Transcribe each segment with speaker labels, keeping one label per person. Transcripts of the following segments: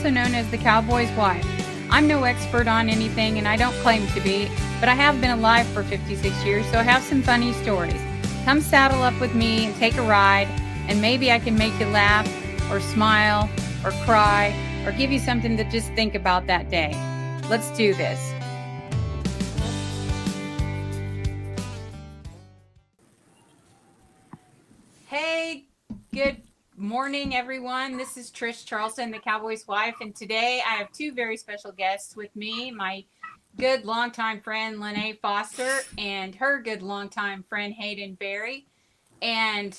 Speaker 1: also known as the Cowboy's Wife. I'm no expert on anything and I don't claim to be, but I have been alive for 56 years, so I have some funny stories. Come saddle up with me and take a ride, and maybe I can make you laugh or smile or cry or give you something to just think about that day. Let's do this. Hey, good morning, everyone. This is Trish Charleston, the Cowboy's Wife, and today I have two very special guests with me, my good longtime friend, Lanna Foster, and her good longtime friend, Haidyn Berry. And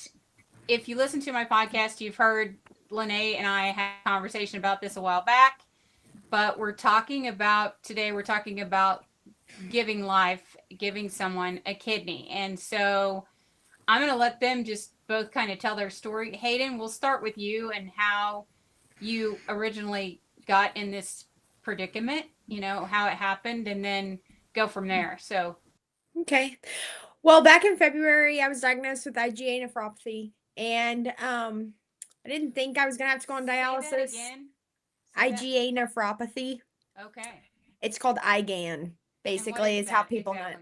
Speaker 1: if you listen to my podcast, you've heard Lanna and I had a conversation about this a while back, but we're talking about giving life, giving someone a kidney. And so I'm going to let them just both kind of tell their story. Haidyn, we'll start with you and how you originally got in this predicament, how it happened, and then go from there. So,
Speaker 2: okay. Well, back in February, I was diagnosed with IgA nephropathy, and I didn't think I was going to have to go on dialysis.
Speaker 1: Say that again.
Speaker 2: IgA nephropathy.
Speaker 1: Okay.
Speaker 2: It's called IgAN. Basically, it's how people know it.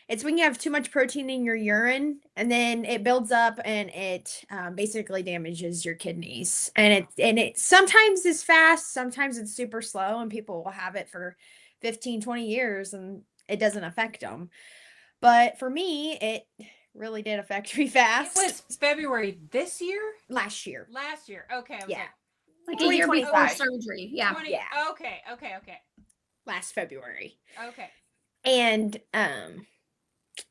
Speaker 2: It's when you have too much protein in your urine, and then it builds up, and it basically damages your kidneys. And it sometimes is fast, sometimes it's super slow, and people will have it for 15, 20 years, and it doesn't affect them. But for me, it really did affect me fast.
Speaker 1: It was February this year?
Speaker 2: Last year.
Speaker 1: Okay.
Speaker 2: Yeah.
Speaker 3: Like a year before surgery. Yeah.
Speaker 1: Okay.
Speaker 2: Last February.
Speaker 1: Okay.
Speaker 2: And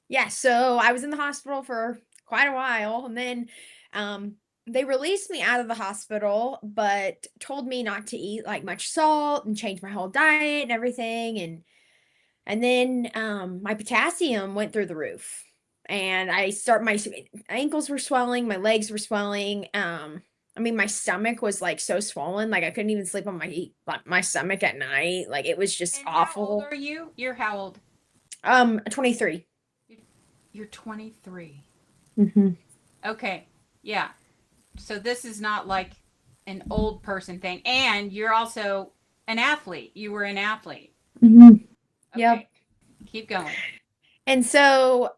Speaker 2: yeah, so I was in the hospital for quite a while, and then they released me out of the hospital, but told me not to eat like much salt and change my whole diet and everything. And then my potassium went through the roof, and my ankles were swelling, my legs were swelling. My stomach was like so swollen, like I couldn't even sleep on my stomach at night. Like it was just awful.
Speaker 1: How old are you? You're how old?
Speaker 2: 23.
Speaker 1: You're 23.
Speaker 2: Mm-hmm.
Speaker 1: Okay. Yeah. So this is not like an old person thing. And you're also an athlete. You were an athlete.
Speaker 2: Mm-hmm.
Speaker 1: Okay.
Speaker 2: Yep.
Speaker 1: Keep going.
Speaker 2: And so,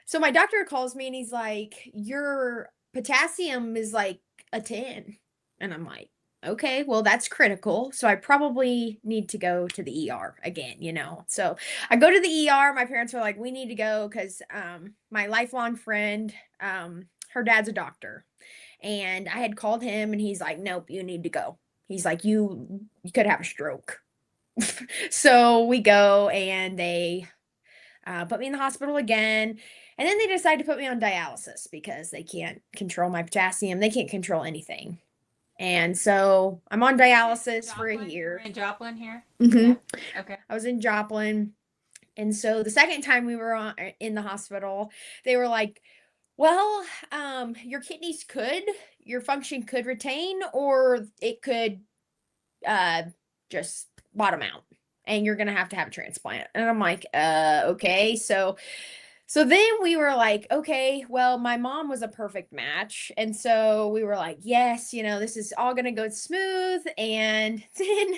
Speaker 2: so my doctor calls me and he's like, your potassium is like a 10. And I'm like, okay, well, that's critical. So I probably need to go to the ER again, So I go to the ER. My parents were like, we need to go because my lifelong friend, her dad's a doctor. And I had called him and he's like, nope, you need to go. He's like, you could have a stroke. So we go and they put me in the hospital again. And then they decide to put me on dialysis because they can't control my potassium. They can't control anything. And so I'm on dialysis for a year.
Speaker 1: We're in Joplin here?
Speaker 2: Mm-hmm.
Speaker 1: Yeah. Okay.
Speaker 2: I was in Joplin. And so the second time we were in the hospital, they were like, well, your kidneys your function could retain, or it could just bottom out. And you're going to have a transplant. And I'm like, okay. So then we were like, okay, well, my mom was a perfect match. And so we were like, yes, this is all going to go smooth. And then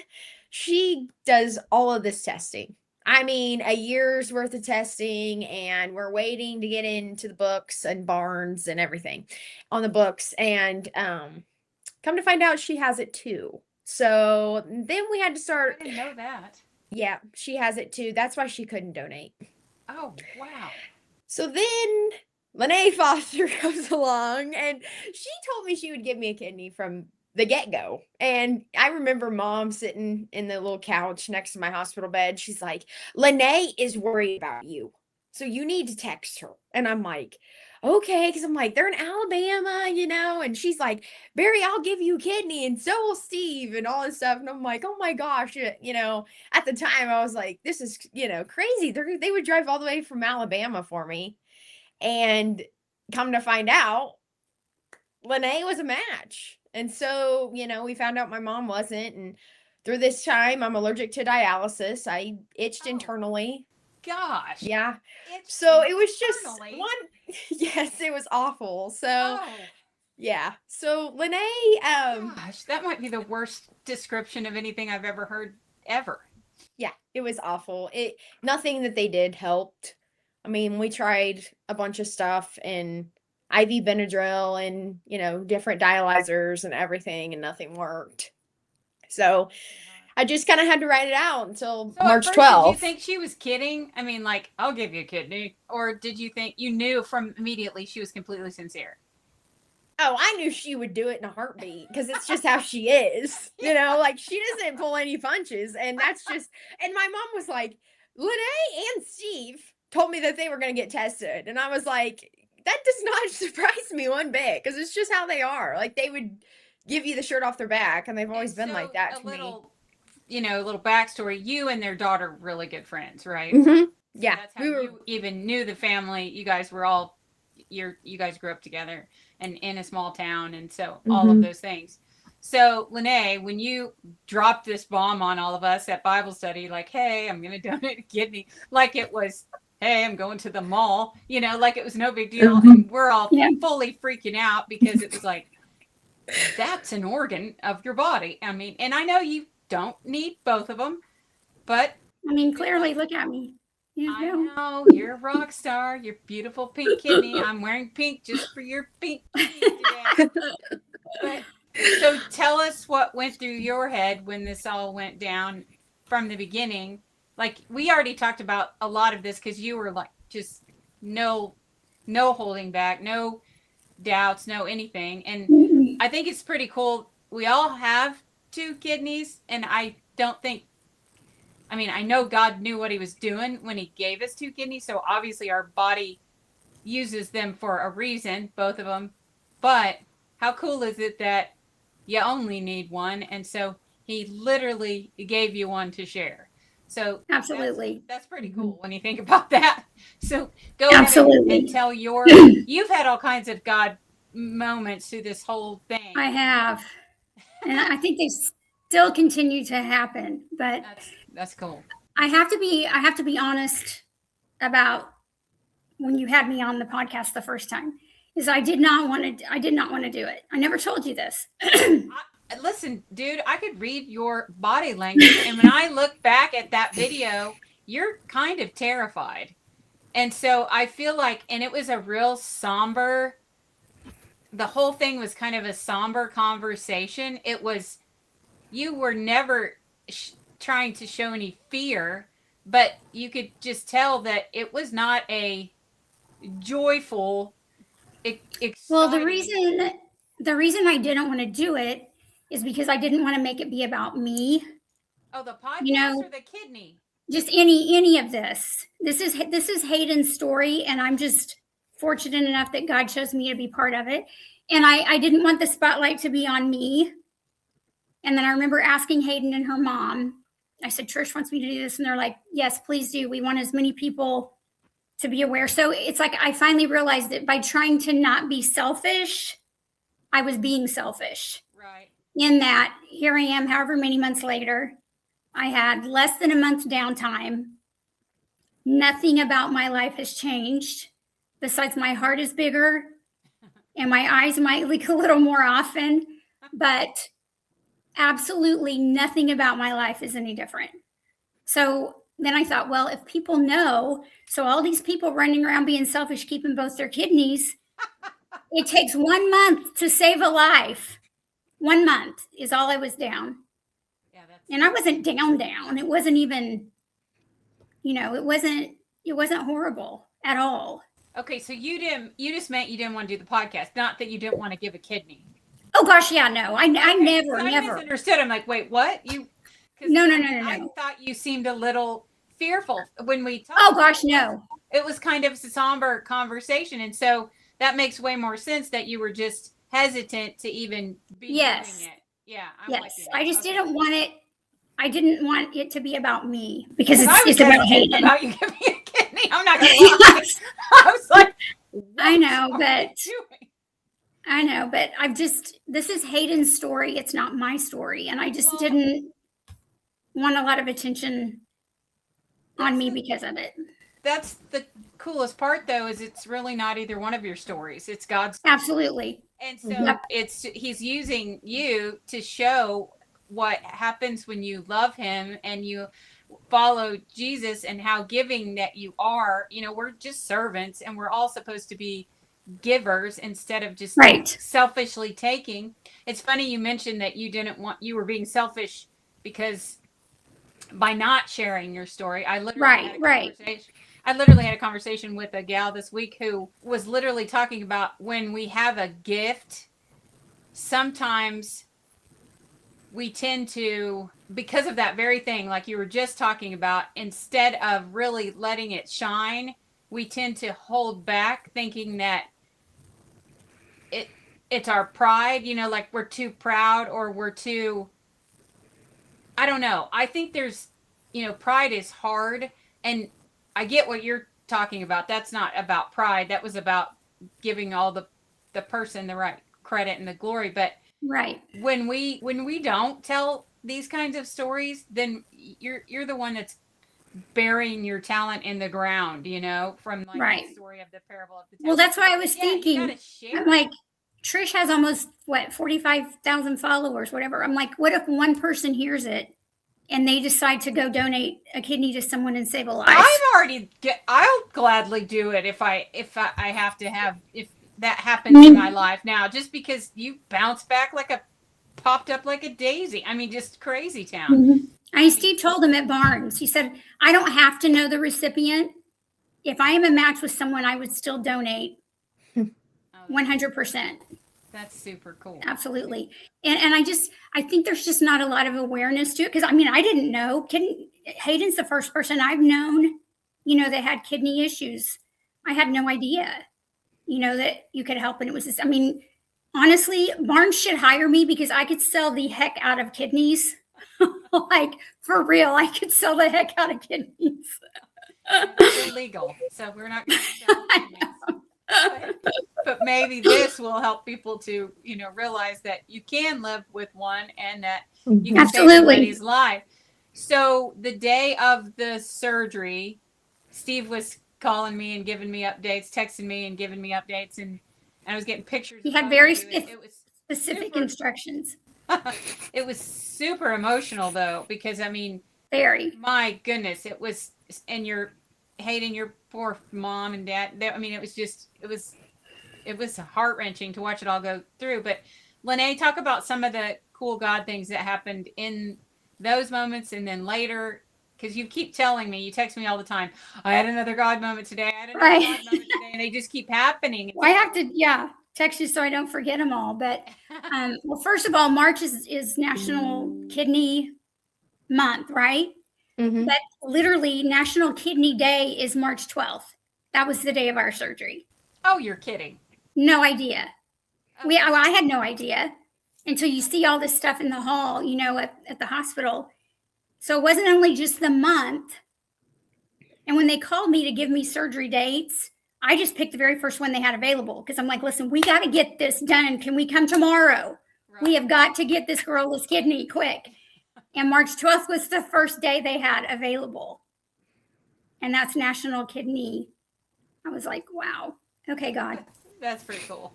Speaker 2: she does all of this testing. A year's worth of testing, and we're waiting to get into the books and Barnes and everything on the books. And come to find out she has it too. So then we had to start.
Speaker 1: I didn't know that.
Speaker 2: Yeah, she has it too. That's why she couldn't donate.
Speaker 1: Oh, wow.
Speaker 2: So then Lanna Foster comes along, and she told me she would give me a kidney from the get-go. And I remember Mom sitting in the little couch next to my hospital bed. She's like, Lanna is worried about you, so you need to text her. And I'm like, okay, because I'm like, they're in Alabama, and she's like, Barry, I'll give you a kidney, and so will Steve, and all this stuff. And I'm like, oh my gosh, at the time I was like, this is, crazy. They would drive all the way from Alabama for me. And come to find out, Lanna was a match. And so, we found out my mom wasn't. And through this time, I'm allergic to dialysis. I itched internally.
Speaker 1: Gosh.
Speaker 2: Yeah. So it was just yes, it was awful. So Yeah. So Lene,
Speaker 1: Gosh, that might be the worst description of anything I've ever heard ever.
Speaker 2: yeah, it was awful. Nothing that they did helped. I mean, we tried a bunch of stuff and IV Benadryl and, different dialyzers and everything, and nothing worked. So I just kind of had to write it out until
Speaker 1: So
Speaker 2: March
Speaker 1: at first,
Speaker 2: 12th.
Speaker 1: did you think she was kidding? I mean, like, I'll give you a kidney. Or did you think you knew from immediately she was completely sincere?
Speaker 2: Oh, I knew she would do it in a heartbeat because it's just how she is. Like she doesn't pull any punches. And that's just, and my mom was like, Lene and Steve told me that they were going to get tested. And I was like, that does not surprise me one bit because it's just how they are. Like they would give you the shirt off their back, and they've always been like that to me.
Speaker 1: A little backstory. You and their daughter were really good friends, right?
Speaker 2: Mm-hmm.
Speaker 1: So
Speaker 2: Yeah.
Speaker 1: that's how you even knew the family. You guys were all, you guys grew up together and in a small town. And so all of those things. So Lene, when you dropped this bomb on all of us at Bible study, like, hey, I'm going to donate a kidney, like it was, hey, I'm going to the mall, like it was no big deal. And we're all fully freaking out because it was like, that's an organ of your body. I mean, and I know you don't need both of them, but
Speaker 3: I mean, clearly, look at me.
Speaker 1: I know you're a rock star. Your beautiful pink kidney. I'm wearing pink just for your pink kidney today. But, so tell us what went through your head when this all went down from the beginning. Like we already talked about a lot of this because you were like just no holding back, no doubts, no anything. And I think it's pretty cool. We all have two kidneys, and I know God knew what he was doing when he gave us two kidneys, so obviously our body uses them for a reason, both of them. But how cool is it that you only need one, and so he literally gave you one to share. So
Speaker 3: absolutely,
Speaker 1: that's pretty cool when you think about that. So go ahead and tell you've had all kinds of God moments through this whole thing.
Speaker 3: I have, and I think they still continue to happen. But
Speaker 1: that's cool.
Speaker 3: I have to be honest about when you had me on the podcast the first time. Is I did not want to do it. I never told you this.
Speaker 1: Listen, dude, I could read your body language, and when I look back at that video, you're kind of terrified. And so I feel like, and it was a real somber, the whole thing was kind of a somber conversation. It was, you were never trying to show any fear, but you could just tell that it was not a joyful, exciting.
Speaker 3: Well, the reason I didn't want to do it is because I didn't want to make it be about me.
Speaker 1: Oh, the podcast or the kidney?
Speaker 3: Just any of this. This is Haidyn's story, and I'm just fortunate enough that God chose me to be part of it. And I didn't want the spotlight to be on me. And then I remember asking Haidyn and her mom, I said, Trish wants me to do this. And they're like, yes, please do. We want as many people to be aware. So it's like, I finally realized that by trying to not be selfish, I was being selfish.
Speaker 1: Right.
Speaker 3: In that, here I am, however many months later, I had less than a month downtime. Nothing about my life has changed. Besides, my heart is bigger and my eyes might leak a little more often, but absolutely nothing about my life is any different. So then I thought, well, if people know, so all these people running around being selfish, keeping both their kidneys, it takes 1 month to save a life. 1 month is all I was down.
Speaker 1: Yeah,
Speaker 3: and I wasn't down. It wasn't even, it wasn't horrible at all.
Speaker 1: Okay, so you just meant you didn't want to do the podcast, not that you didn't want to give a kidney.
Speaker 3: Oh gosh, yeah, no, I never.
Speaker 1: I misunderstood. I'm like, wait, what?
Speaker 3: No.
Speaker 1: I thought you seemed a little fearful when we talked.
Speaker 3: Oh gosh, no.
Speaker 1: It was kind of a somber conversation, and so that makes way more sense that you were just hesitant to even be doing it. Yeah,
Speaker 3: yes. I just didn't want it. I didn't want it to be about me because it's about Haidyn.
Speaker 1: About you giving me a kidney. I'm not gonna lie. I was like,
Speaker 3: I know, but this is Haidyn's story. It's not my story. And I just didn't want a lot of attention on me because of it.
Speaker 1: that's the coolest part, though, is it's really not either one of your stories. It's God's.
Speaker 3: Absolutely.
Speaker 1: And so
Speaker 2: Mhm.
Speaker 1: he's using you to show what happens when you love him and you follow Jesus, and how giving that you are. We're just servants, and we're all supposed to be givers instead of just
Speaker 3: Right.
Speaker 1: selfishly taking. It's funny you mentioned that you were being selfish because by not sharing your story.
Speaker 3: Right.
Speaker 1: I literally had a conversation with a gal this week who was literally talking about when we have a gift, sometimes we tend to, because of that very thing, like you were just talking about, instead of really letting it shine, we tend to hold back, thinking that it's our pride, like we're too proud, or we're too, I don't know. I think there's, pride is hard, and I get what you're talking about. That's not about pride. That was about giving all the person the right credit and the glory. But
Speaker 3: Right.
Speaker 1: when we don't tell these kinds of stories, then you're the one that's burying your talent in the ground, from like
Speaker 3: Right.
Speaker 1: the story of the parable of the
Speaker 3: Well,
Speaker 1: talents.
Speaker 3: that's why I was
Speaker 1: Yeah, you
Speaker 3: thinking.
Speaker 1: gotta share.
Speaker 3: I'm like, Trish has almost 45,000 followers, whatever. I'm like, what if one person hears it and they decide to go donate a kidney to someone and save a life?
Speaker 1: I'll gladly do it if I have to have, if that happens in my life now, just because you bounce back popped up like a daisy. I mean, just crazy town.
Speaker 3: Steve told him at Barnes, he said, I don't have to know the recipient. If I am a match with someone, I would still donate 100%.
Speaker 1: That's super cool.
Speaker 3: Absolutely. And I think there's just not a lot of awareness to it. Cause I mean, I didn't know. Haydyn's the first person I've known, that had kidney issues. I had no idea, that you could help. And it was just, I mean, honestly, Barnes should hire me because I could sell the heck out of kidneys. Like, for real, I could sell the heck out of kidneys.
Speaker 1: It's illegal, so we're not going to sell kidneys. But maybe this will help people to, realize that you can live with one, and that you can save somebody's life. So the day of the surgery, Steve was calling me and giving me updates, texting me and giving me updates, and I was getting pictures.
Speaker 3: He had very specific instructions.
Speaker 1: It was super emotional, though, because I mean, my goodness, it was, and Haydyn, your poor mom and dad. I mean, it was heart-wrenching to watch it all go through. But Lanna, talk about some of the cool God things that happened in those moments, and then later, because you keep telling me, you text me all the time, I had another God moment today, God moment today, and they just keep happening.
Speaker 3: Well, I have to, text you so I don't forget them all. But well, first of all, March is National Kidney Month, right?
Speaker 2: Mm-hmm.
Speaker 3: But literally, National Kidney Day is March 12th. That was the day of our surgery.
Speaker 1: Oh, you're kidding.
Speaker 3: No idea. I had no idea until you see all this stuff in the hall, at the hospital. So it wasn't only just the month. And when they called me to give me surgery dates, I just picked the very first one they had available, because I'm like, listen, we got to get this done. Can we come tomorrow? Right. We have got to get this girl this kidney quick. And March 12th was the first day they had available. And that's National Kidney. I was like, wow. Okay, God.
Speaker 1: That's pretty cool.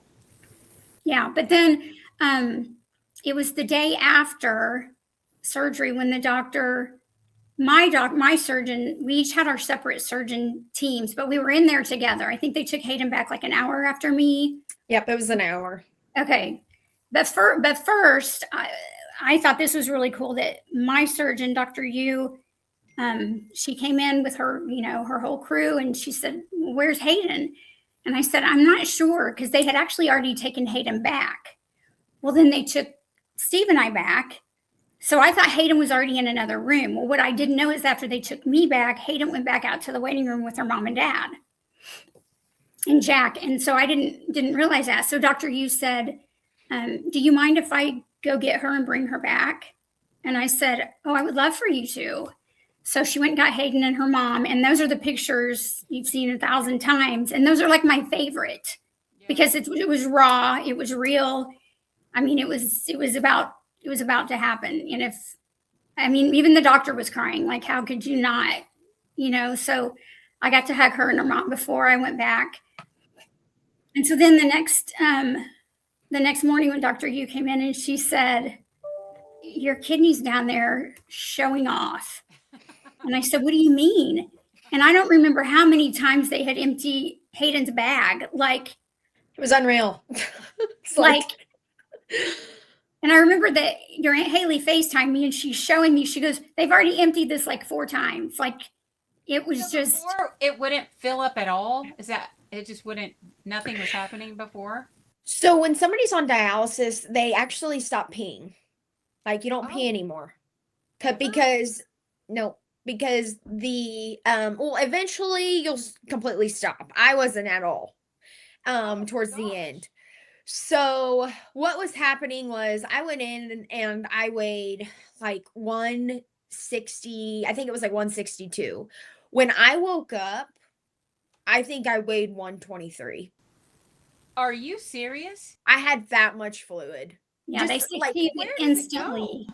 Speaker 3: Yeah. But then it was the day after surgery when the doctor, my surgeon, we each had our separate surgeon teams, but we were in there together. I think they took Haydyn back like an hour after me.
Speaker 2: Yep, it was an hour.
Speaker 3: Okay. But first, I thought this was really cool that my surgeon, Dr. Yu, she came in with her, her whole crew, and she said, where's Haydyn? And I said, I'm not sure, because they had actually already taken Haydyn back. Well, then they took Steve and I back. So I thought Haydyn was already in another room. Well, what I didn't know is after they took me back, Haydyn went back out to the waiting room with her mom and dad and Jack. And so I didn't realize that. So Dr. Yu said, do you mind if I go get her and bring her back? And I said, oh, I would love for you to. So she went and got Haydyn and her mom. And those are the pictures you've seen 1,000 times. And those are like my favorite, because it was raw. It was real. I mean, it was about to happen. And even the doctor was crying, like, how could you not, so I got to hug her and her mom before I went back. And so then the next morning when Dr. Yu came in and she said, your kidney's down there showing off. And I said, what do you mean? And I don't remember how many times they had emptied Haydyn's bag. Like,
Speaker 2: it was unreal. It's
Speaker 3: and I remember that your Aunt Haley FaceTimed me and she's showing me, she goes, they've already emptied this like 4 times. Like, it was
Speaker 1: So
Speaker 3: just.
Speaker 1: before, it wouldn't fill up at all? Is that, it just wouldn't, nothing was happening before?
Speaker 2: so when somebody's on dialysis, they actually stop peeing. Like, you don't pee
Speaker 1: Oh.
Speaker 2: anymore.
Speaker 1: Ever?
Speaker 2: Because the well, eventually you'll completely stop. I wasn't at all towards the end. So what was happening was I went in and I weighed like 160, I think it was like 162. When I woke up, I think I weighed 123.
Speaker 1: Are you serious?
Speaker 2: I had that much fluid.
Speaker 3: Yeah, they
Speaker 2: Just,
Speaker 3: say
Speaker 2: like,
Speaker 3: pee
Speaker 1: where
Speaker 3: it
Speaker 1: does it
Speaker 3: instantly.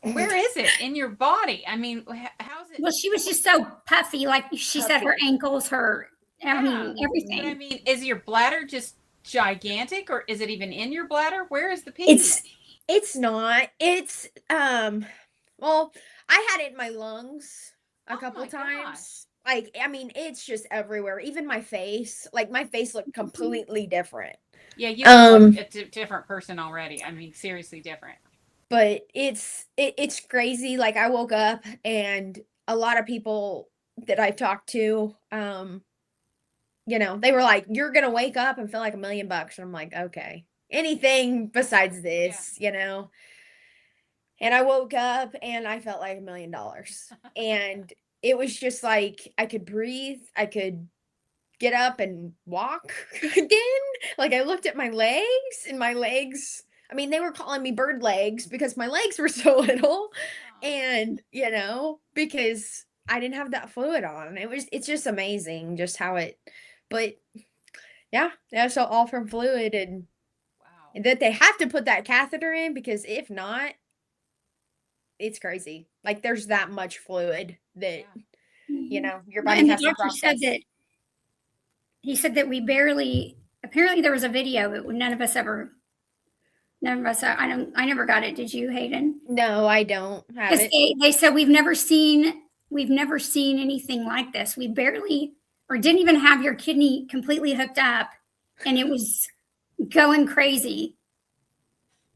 Speaker 1: Where is it in your body? I mean, how's it?
Speaker 3: Well, she was just so puffy. Like she said, her ankles, I
Speaker 1: Yeah,
Speaker 3: mean, everything.
Speaker 1: But I mean, is your bladder just gigantic, or is it even in your bladder? Where is the pee?
Speaker 2: It's not. It's well, I had it in my lungs a couple
Speaker 1: my
Speaker 2: times. Like, I mean, it's just everywhere. Even my face. Like, my face looked completely different.
Speaker 1: Yeah, you look like a different person already. I mean, seriously different.
Speaker 2: But it's crazy. Like, I woke up and a lot of people that I've talked to, you know, they were like, you're gonna wake up and feel like $1 million. And I'm like, okay, anything besides this, you know. And I woke up and I felt like $1 million. And it was just like I could breathe, I could get up and walk again. Like, I looked at my legs and my legs, I mean, they were calling me bird legs because my legs were so little. And, you know, because I didn't have that fluid on. It's just amazing just how but yeah, so all from fluid and that they have to put that catheter in because if not, it's crazy. Like, there's that much fluid that, you know, your body
Speaker 3: And
Speaker 2: has
Speaker 3: the
Speaker 2: to
Speaker 3: doctor said
Speaker 2: process.
Speaker 3: he said that we barely, apparently there was a video, but none of us, I never got it. Did you, Haydyn?
Speaker 2: No, I don't have it.
Speaker 3: They said we've never seen anything like this. We barely, or didn't even have your kidney completely hooked up and it was going crazy.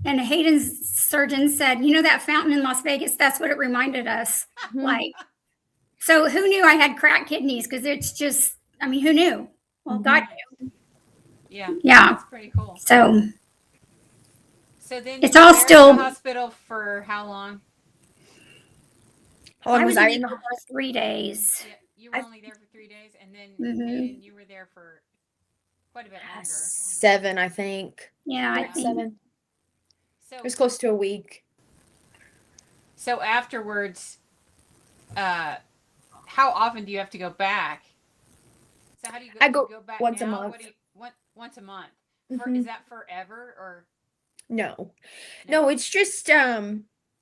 Speaker 3: And Haydyn's surgeon said, you know, that fountain in Las Vegas, that's what it reminded us. Like, so who knew I had cracked kidneys? Because it's just, I mean, who knew? Well, God knew.
Speaker 1: Yeah.
Speaker 3: Yeah.
Speaker 1: That's pretty cool.
Speaker 3: So
Speaker 1: then
Speaker 3: it's
Speaker 1: you were
Speaker 3: all
Speaker 1: there at
Speaker 3: still.
Speaker 1: the hospital for how long?
Speaker 2: How long
Speaker 3: I
Speaker 2: was
Speaker 3: was
Speaker 2: I
Speaker 3: in
Speaker 2: in the
Speaker 3: there for 3 days.
Speaker 1: Yeah, you were only there for 3 days, and then
Speaker 3: Mhm.
Speaker 1: you were there for quite a bit longer.
Speaker 2: 7, I think.
Speaker 3: Yeah, I think.
Speaker 2: 7.
Speaker 1: So
Speaker 2: It was close to a week.
Speaker 1: So afterwards, how often do you have to go back? So how do you go?
Speaker 2: I go
Speaker 1: you go back
Speaker 2: once a
Speaker 1: now?
Speaker 2: month.
Speaker 1: What do you, once a month?
Speaker 2: Mhm.
Speaker 1: Is that forever or?
Speaker 2: No, it's just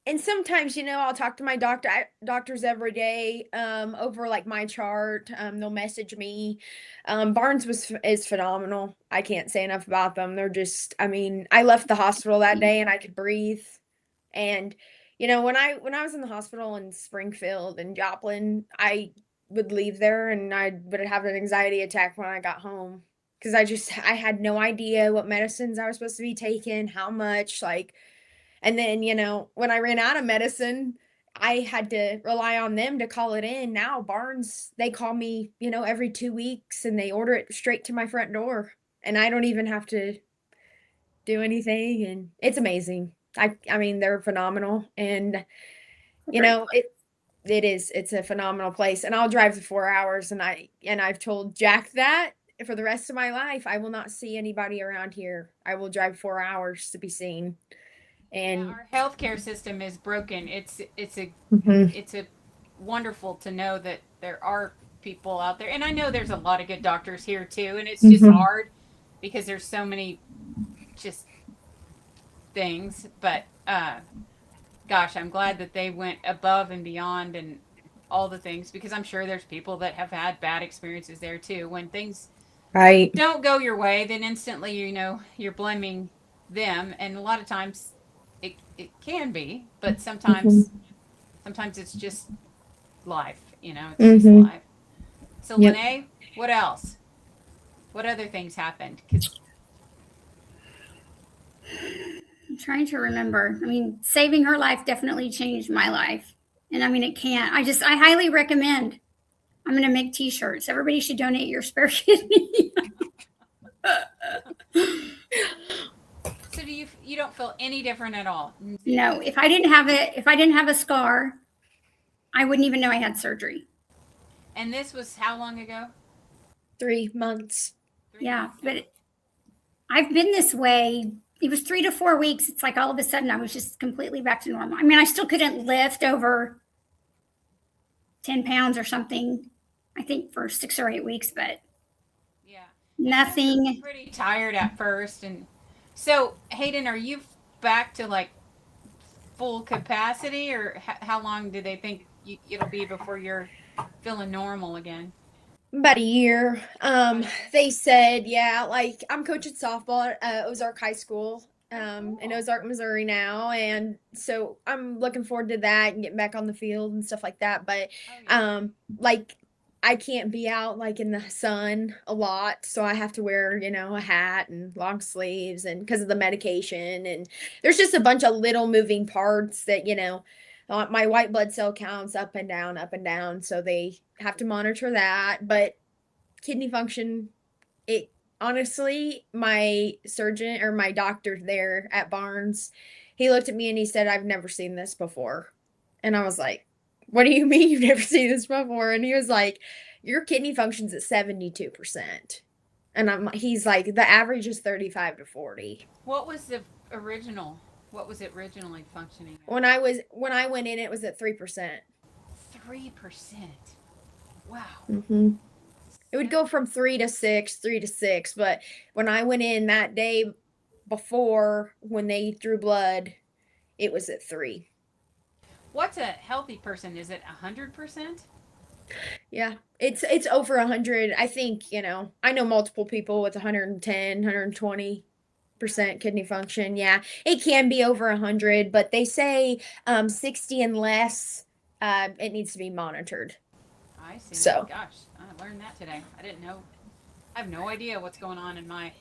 Speaker 2: and sometimes, you know, I'll talk to my doctors every day over like my chart. They'll message me. Barnes is phenomenal. I can't say enough about them. They're just, I mean, I left the hospital that day and I could breathe. And you know, when I was in the hospital in Springfield and Joplin, I would leave there and I would have an anxiety attack when I got home. Because I had no idea what medicines I was supposed to be taking, how much, like, and then, you know, when I ran out of medicine, I had to rely on them to call it in. Now, Barnes, they call me, you know, every 2 weeks and they order it straight to my front door. And I don't even have to do anything. And it's amazing. I mean, they're phenomenal. And, you know, it's a phenomenal place. And I'll drive the 4 hours. And I've told Jack that. For the rest of my life, I will not see anybody around here. I will drive 4 hours to be seen. And
Speaker 1: our healthcare system is broken. It's a wonderful to know that there are people out there, and I know there's a lot of good doctors here too. And it's just hard because there's so many just things. But gosh, I'm glad that they went above and beyond and all the things, because I'm sure there's people that have had bad experiences there too. When things
Speaker 2: Right.
Speaker 1: don't go your way, then instantly, you're blaming them. And a lot of times it can be, but sometimes
Speaker 2: Mhm.
Speaker 1: it's just life, it's just
Speaker 2: Mhm.
Speaker 1: life. So
Speaker 2: Yep.
Speaker 1: Lene, what else? What other things happened? Because
Speaker 3: I'm trying to remember. I mean, saving her life definitely changed my life. And I mean, it can't. I highly recommend. I'm going to make t-shirts. Everybody should donate your spare kidney.
Speaker 1: so you don't feel any different at all?
Speaker 3: No, if I didn't have a scar, I wouldn't even know I had surgery.
Speaker 1: And this was how long ago?
Speaker 2: 3 months.
Speaker 3: Yeah, but I've been this way. It was 3 to 4 weeks. It's like all of a sudden I was just completely back to normal. I mean, I still couldn't lift over 10 pounds or something, I think for 6 or 8 weeks, but
Speaker 1: Yeah.
Speaker 3: nothing.
Speaker 1: Pretty tired at first. And so, Haidyn, are you back to like full capacity, or how long do they think it'll be before you're feeling normal again?
Speaker 2: About a year.
Speaker 1: About a year?
Speaker 2: They said, yeah, like I'm coaching softball at Ozark High School, in
Speaker 1: Cool.
Speaker 2: Ozark, Missouri now, and so I'm looking forward to that and getting back on the field and stuff like that. But,
Speaker 1: Oh, yeah.
Speaker 2: like I can't be out like in the sun a lot, so I have to wear, a hat and long sleeves, and because of the medication, and there's just a bunch of little moving parts that, my white blood cell counts up and down, so they have to monitor that. But kidney function, it honestly, my surgeon or my doctor there at Barnes, he looked at me and he said, I've never seen this before. And I was like, what do you mean you've never seen this before? And he was like, your kidney functions at 72%. And he's like, the average is 35 to 40.
Speaker 1: What was the original? What was it originally functioning at?
Speaker 2: When I went in, it was at 3%.
Speaker 1: 3%. Wow.
Speaker 2: Mm-hmm. It would go from 3 to 6. But when I went in that day before, when they drew blood, it was at 3.
Speaker 1: What's a healthy person? Is it 100%?
Speaker 2: Yeah, it's over 100. I think, I know multiple people with 110, 120% kidney function. Yeah, it can be over 100, but they say 60 and less, it needs to be monitored.
Speaker 1: I see.
Speaker 2: So,
Speaker 1: Gosh, I learned that today. I didn't know. I have no idea what's going on in my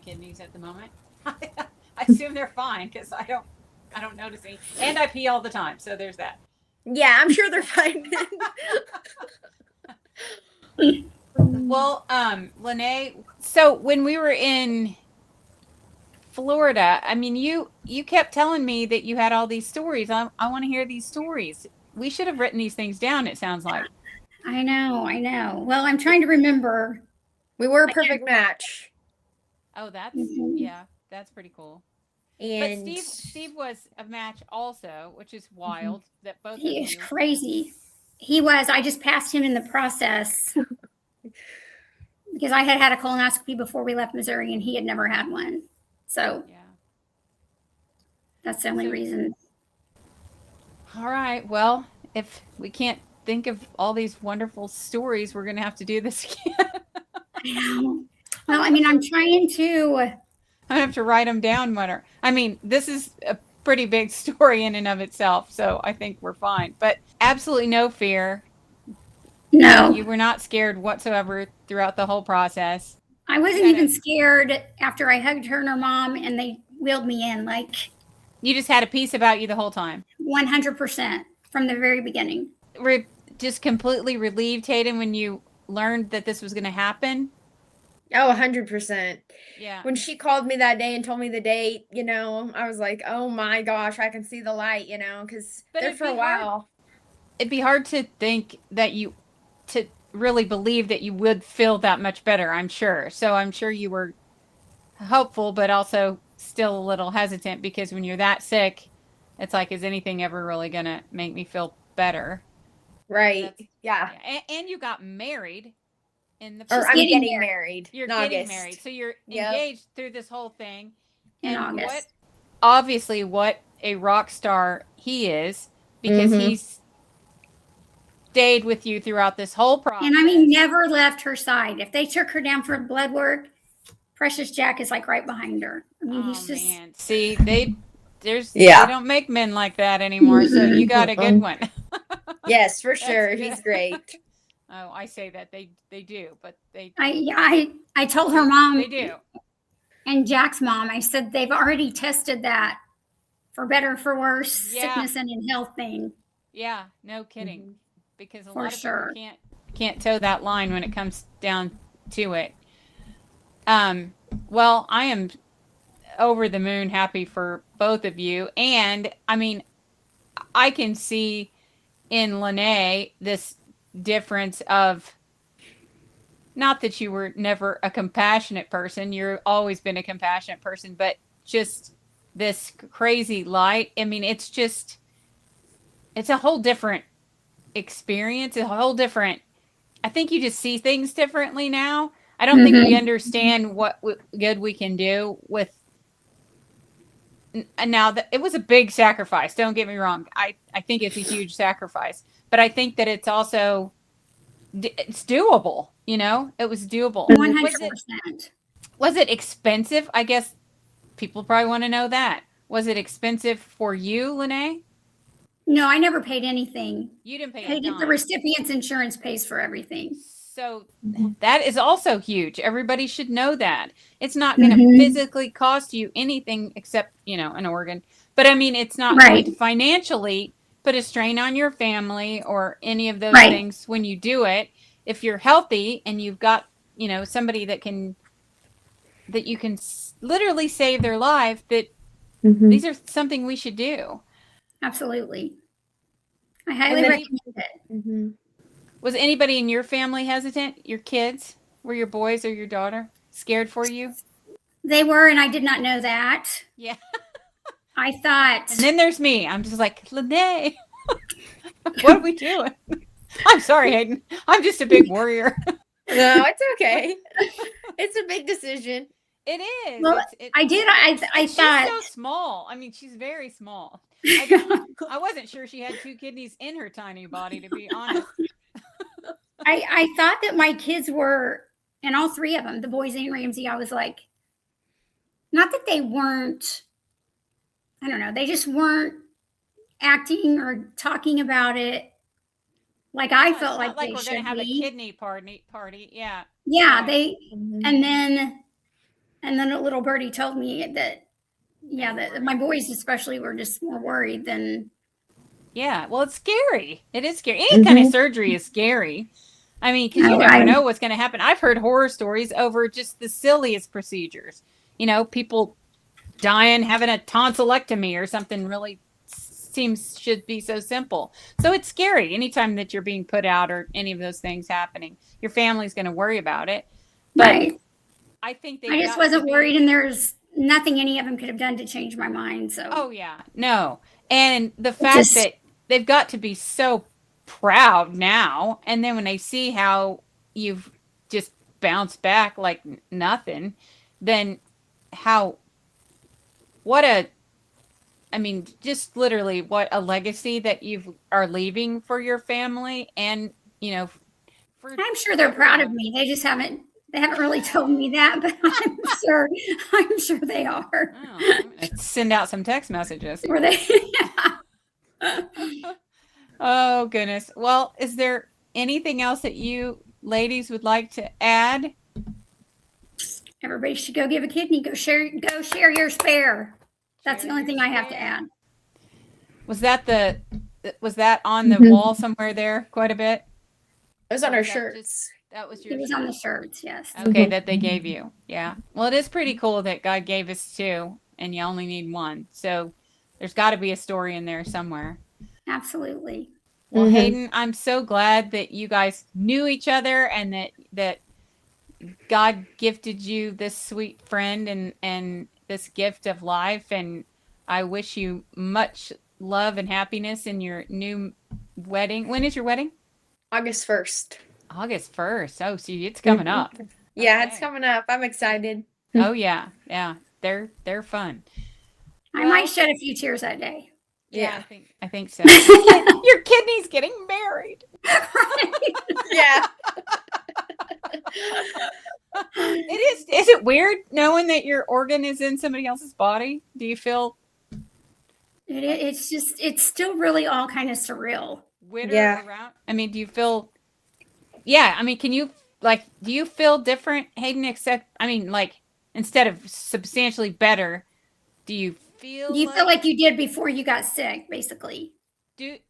Speaker 1: kidneys at the moment. I assume they're fine because I don't notice any, and I pee all the time. So there's that.
Speaker 2: yeah, I'm sure they're fine.
Speaker 1: Well, Lene, so when we were in Florida, I mean, you kept telling me that you had all these stories. I want to hear these stories. We should have written these things down, it sounds like.
Speaker 3: I know. Well, I'm trying to remember.
Speaker 2: We were a perfect match.
Speaker 1: Oh, that's
Speaker 3: Mhm.
Speaker 1: that's pretty cool.
Speaker 2: And
Speaker 1: But Steve was a match also, which is wild that both of
Speaker 3: He is
Speaker 1: you.
Speaker 3: crazy. He was. I just passed him in the process because I had had a colonoscopy before we left Missouri and he had never had one. So
Speaker 1: Yeah.
Speaker 3: that's the only reason.
Speaker 1: All right. Well, if we can't think of all these wonderful stories, we're going to have to do this again.
Speaker 3: I know. Well, I mean, I'm trying to.
Speaker 1: I have to write them down. I mean, this is a pretty big story in and of itself, so I think we're fine. But absolutely no fear.
Speaker 3: No,
Speaker 1: You were not scared whatsoever throughout the whole process.
Speaker 3: I wasn't even scared after I hugged her and her mom and they wheeled me in, like
Speaker 1: You just had a peace about you the whole time.
Speaker 3: 100% from the very beginning.
Speaker 1: Were just completely relieved, Haidyn, when you learned that this was going to happen?
Speaker 2: Oh, 100%.
Speaker 1: Yeah.
Speaker 2: When she called me that day and told me the date, I was like, oh my gosh, I can see the light, because there for a while.
Speaker 1: It'd be hard to think that to really believe that you would feel that much better, I'm sure. So I'm sure you were hopeful, but also still a little hesitant, because when you're that sick, it's like, is anything ever really going to make me feel better?
Speaker 2: Right. Yeah.
Speaker 1: And you got married in the
Speaker 2: Or I'm getting married.
Speaker 1: You're
Speaker 2: in
Speaker 1: getting
Speaker 2: August.
Speaker 1: married. So you're
Speaker 2: Yep.
Speaker 1: engaged through this whole thing.
Speaker 3: In
Speaker 1: And
Speaker 3: August.
Speaker 1: Obviously what a rock star he is, because
Speaker 2: Mhm.
Speaker 1: he's stayed with you throughout this whole process.
Speaker 3: And I mean, never left her side. If they took her down for blood work, Precious Jack is like right behind her. I mean, he's just.
Speaker 1: Man. See, they don't make men like that anymore. So you got a good one.
Speaker 2: Yes, for sure. He's great.
Speaker 1: Oh, I say that they do, but they.
Speaker 3: I told her mom.
Speaker 1: They do.
Speaker 3: And Jack's mom, I said they've already tested that for better or for worse, sickness and in health thing.
Speaker 1: Yeah, no kidding. Because a
Speaker 3: For
Speaker 1: lot of
Speaker 3: sure.
Speaker 1: people can't toe that line when it comes down to it. Well, I am over the moon happy for both of you. And I mean, I can see in Lanna this difference of, not that you were never a compassionate person, you've always been a compassionate person, but just this crazy light. I mean, it's a whole different experience, a whole different, I think you just see things differently now. I don't think we understand what good we can do with. Now that it was a big sacrifice, don't get me wrong. I think it's a huge sacrifice, but I think that it's also, it's doable. It was doable.
Speaker 3: 100%.
Speaker 1: Was it expensive? I guess people probably want to know that. Was it expensive for you, Lanna?
Speaker 3: No, I never paid anything.
Speaker 1: You didn't pay a dime.
Speaker 3: The recipient's insurance pays for everything.
Speaker 1: So that is also huge. Everybody should know that. It's not going to physically cost you anything except, an organ. But I mean, it's not going to financially put a strain on your family or any of those things when you do it. If you're healthy and you've got, somebody that you can literally save their life, that these are something we should do.
Speaker 3: Absolutely. I highly recommend it.
Speaker 1: Was anybody in your family hesitant? Your kids? Were your boys or your daughter scared for you?
Speaker 3: They were, and I did not know that.
Speaker 1: Yeah.
Speaker 3: I thought.
Speaker 1: And then there's me. I'm just like, Lanna, what are we doing? I'm sorry, Haidyn. I'm just a big warrior.
Speaker 2: No, it's okay. It's a big decision.
Speaker 1: It is.
Speaker 3: Well, I
Speaker 1: she's
Speaker 3: thought.
Speaker 1: So small. I mean, she's very small. I wasn't sure she had 2 kidneys in her tiny body, to be honest.
Speaker 3: I thought that my kids were, and all 3 of them, the boys and Ramsey, I was like, not that they weren't, I don't know, they just weren't acting or talking about it like I felt like they
Speaker 1: we're
Speaker 3: should
Speaker 1: gonna have
Speaker 3: be.
Speaker 1: A kidney party. Yeah.
Speaker 3: Yeah, they, and then a little birdie told me that my boys especially were just more worried than.
Speaker 1: Yeah, well, it's scary. It is scary. Any kind of surgery is scary. I mean, because you never know what's going to happen. I've heard horror stories over just the silliest procedures. People dying, having a tonsillectomy or something really should be so simple. So it's scary anytime that you're being put out or any of those things happening. Your family's going to worry about it. But I think I
Speaker 3: just wasn't worried, and there's nothing any of them could have done to change my mind. So.
Speaker 1: Oh yeah, no, and the fact that they've got to be so proud now, and then when they see how you've just bounced back like nothing, then just literally what a legacy that you are leaving for your family, and
Speaker 3: I'm sure they're proud of me. They haven't really told me that, but I'm sure they are.
Speaker 1: Oh, I'm gonna send out some text messages.
Speaker 3: Were they?
Speaker 1: Oh goodness. Well, is there anything else that you ladies would like to add?
Speaker 3: Everybody should go give a kidney. Go share your spare. That's the only thing I have to add.
Speaker 1: Was that on the wall somewhere there quite a bit?
Speaker 2: It was on our shirts.
Speaker 1: That was your.
Speaker 3: It was on the shirts, yes.
Speaker 1: Okay, that they gave you. Yeah. Well, it is pretty cool that God gave us 2, and you only need 1. So there's got to be a story in there somewhere.
Speaker 3: Absolutely.
Speaker 1: Well, Haidyn, I'm so glad that you guys knew each other, and that God gifted you this sweet friend and this gift of life. And I wish you much love and happiness in your new wedding. When is your wedding?
Speaker 2: August 1st.
Speaker 1: August 1st. Oh, see, it's coming up.
Speaker 2: Yeah, it's coming up. I'm excited.
Speaker 1: Oh yeah. Yeah. They're fun.
Speaker 3: I might shed a few tears that day.
Speaker 1: Yeah. I think so. Your kidney's getting married.
Speaker 2: Yeah.
Speaker 1: Is it weird knowing that your organ is in somebody else's body? Do you feel
Speaker 3: It's still really all kind of surreal.
Speaker 1: witter
Speaker 2: Yeah.
Speaker 1: around? I mean, do you feel, yeah, I mean, can you, like, do you feel different, Haydn, except, I mean, like, instead of substantially better, do you feel
Speaker 3: You feel like you did before you got sick, basically.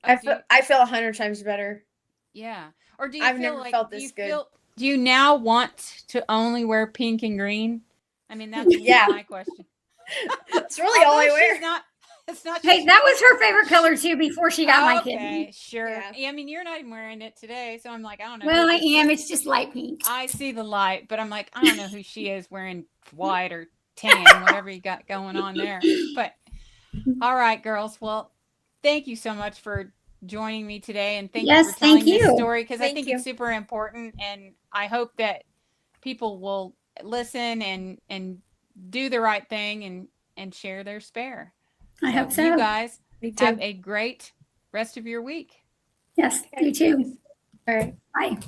Speaker 2: I feel 100 times better.
Speaker 1: Yeah. Or do you
Speaker 2: I've
Speaker 1: feel
Speaker 2: never
Speaker 1: like,
Speaker 2: felt
Speaker 1: do you
Speaker 2: this good.
Speaker 1: feel, do you now want to only wear pink and green? I mean, that's
Speaker 2: Yeah.
Speaker 1: my question.
Speaker 2: It's really all I
Speaker 1: Although
Speaker 2: wear.
Speaker 1: she's not, it's not.
Speaker 3: Hey, that was her favorite color too before she got my kidney.
Speaker 1: Okay, sure.
Speaker 2: Yeah.
Speaker 1: Yeah, I mean, you're not even wearing it today, so I'm like, I don't know.
Speaker 3: Well, I am. It's just light pink.
Speaker 1: I see the light, but I'm like, I don't know who she is wearing white or tan, whatever you got going on there. But all right, girls. Well, thank you so much for joining me today, and thank you for telling this story, because I think it's super important, and I hope that people will listen and do the right thing and share their spare.
Speaker 3: I hope so.
Speaker 1: You guys
Speaker 2: Me too.
Speaker 1: have a great rest of your week.
Speaker 3: Yes, you too.
Speaker 2: All right.
Speaker 3: Bye.